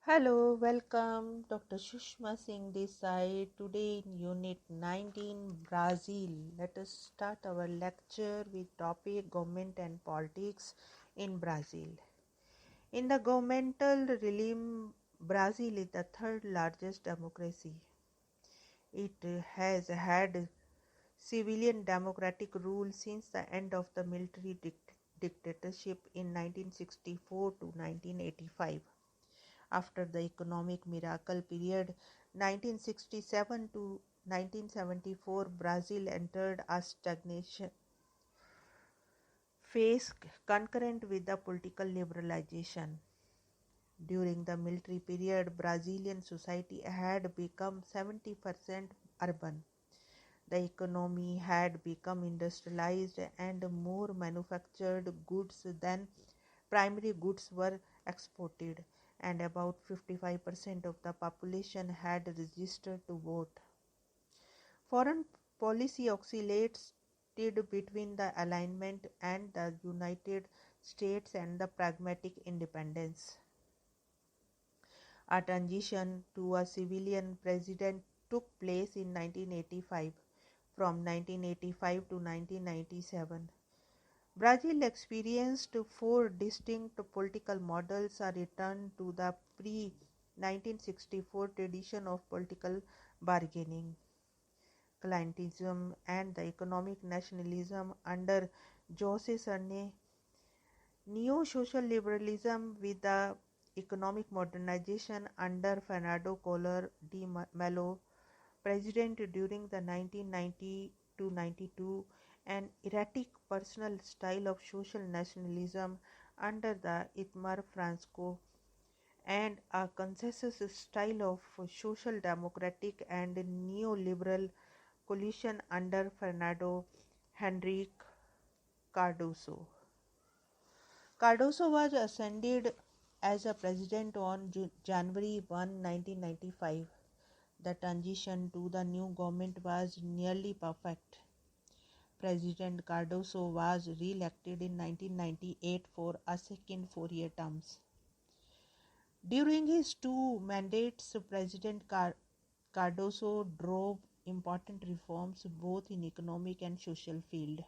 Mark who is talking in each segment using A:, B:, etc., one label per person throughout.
A: Hello, welcome. Dr. Sushma Singh this side. Today in Unit 19, Brazil. Let us start our lecture with topic Government and Politics in Brazil. In the governmental realm, Brazil is the third largest democracy. It has had civilian democratic rule since the end of the military dictatorship in 1964 to 1985. After the economic miracle period 1967 to 1974, Brazil entered a stagnation phase concurrent with the political liberalization. During the military period, Brazilian society had become 70% urban. The economy had become industrialized and more manufactured goods than primary goods were exported, and about 55% of the population had registered to vote. Foreign policy oscillated between the alignment and the United States and the pragmatic independence. A transition to a civilian president took place in 1985. From 1985 to 1997, Brazil experienced four distinct political models: a return to the pre-1964 tradition of political bargaining, clientelism, and the economic nationalism under José Sarney, neo-social liberalism with the economic modernization under Fernando Collor de Mello, president during the 1990 to 92, an erratic personal style of social nationalism under the Itmar Franco, and a consensus style of social democratic and neoliberal coalition under Fernando Henrique Cardoso. Cardoso was ascended as a president on January 1, 1995. The transition to the new government was nearly perfect. President Cardoso was re-elected in 1998 for a second four-year term. During his two mandates, President Cardoso drove important reforms both in economic and social field.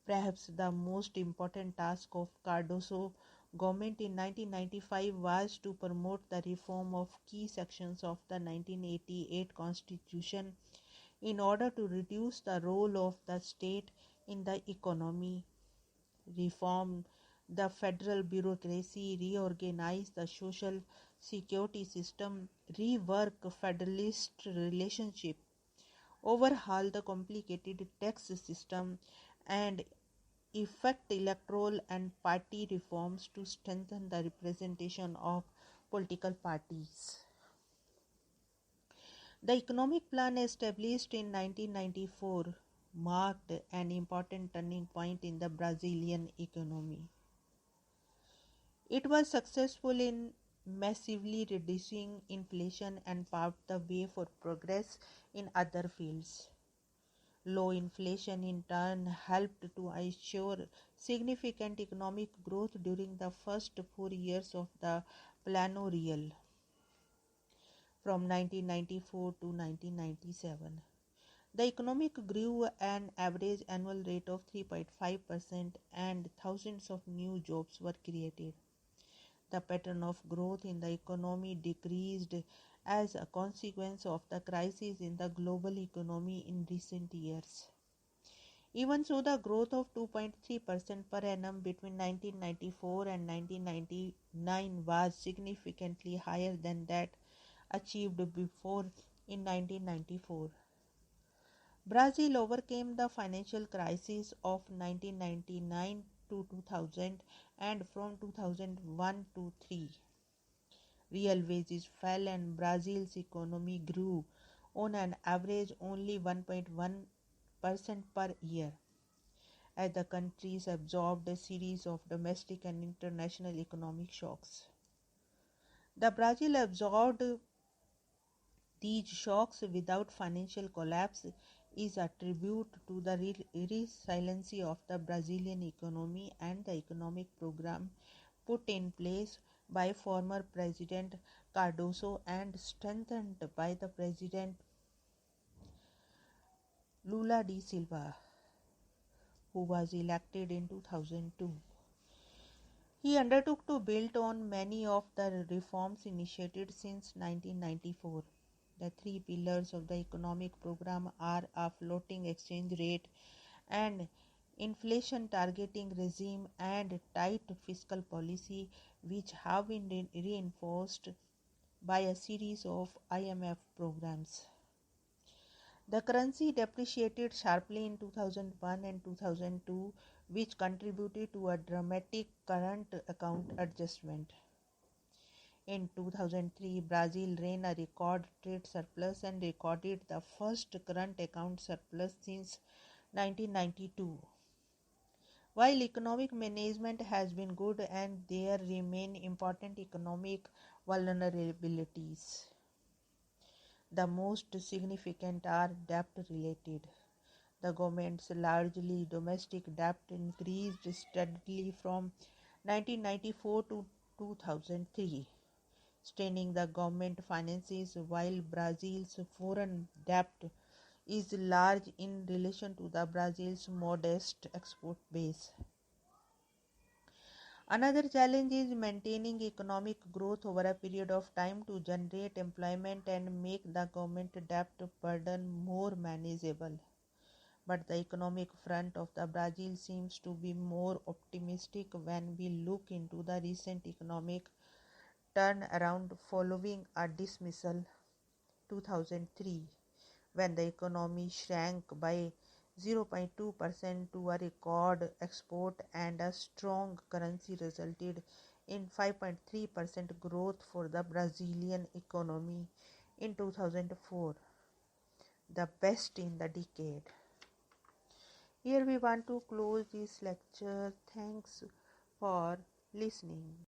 A: Perhaps the most important task of Cardoso government in 1995 was to promote the reform of key sections of the 1988 Constitution in order to reduce the role of the state in the economy, reform the federal bureaucracy, reorganize the social security system, rework federalist relationship, overhaul the complicated tax system, and effect electoral and party reforms to strengthen the representation of political parties. The economic plan established in 1994 marked an important turning point in the Brazilian economy. It was successful in massively reducing inflation and paved the way for progress in other fields. Low inflation in turn helped to ensure significant economic growth during the first 4 years of the Plano Real, from 1994 to 1997. The economy grew an average annual rate of 3.5% and thousands of new jobs were created. The pattern of growth in the economy decreased as a consequence of the crisis in the global economy in recent years. Even so, the growth of 2.3% per annum between 1994 and 1999 was significantly higher than that achieved before in 1994. Brazil overcame the financial crisis of 1999 to 2000 and from 2001 to 3. Real wages fell and Brazil's economy grew on an average only 1.1% per year, as the countries absorbed a series of domestic and international economic shocks. The Brazil absorbed these shocks without financial collapse is a tribute to the resiliency of the Brazilian economy and the economic program put in place by former President Cardoso and strengthened by the President Lula da Silva, who was elected in 2002. He undertook to build on many of the reforms initiated since 1994. The three pillars of the economic program are a floating exchange rate and inflation targeting regime and tight fiscal policy, which have been reinforced by a series of IMF programs. The currency depreciated sharply in 2001 and 2002, which contributed to a dramatic current account adjustment. In 2003, Brazil ran a record trade surplus and recorded the first current account surplus since 1992. While economic management has been good and there remain important economic vulnerabilities, the most significant are debt related. The government's largely domestic debt increased steadily from 1994 to 2003, straining the government finances, while Brazil's foreign debt is large in relation to the Brazil's modest export base. Another challenge is maintaining economic growth over a period of time to generate employment and make the government debt burden more manageable. But the economic front of the Brazil seems to be more optimistic when we look into the recent economic turnaround following a dismissal 2003, when the economy shrank by 0.2% to a record export and a strong currency resulted in 5.3% growth for the Brazilian economy in 2004, the best in the decade. Here we want to close this lecture. Thanks for listening.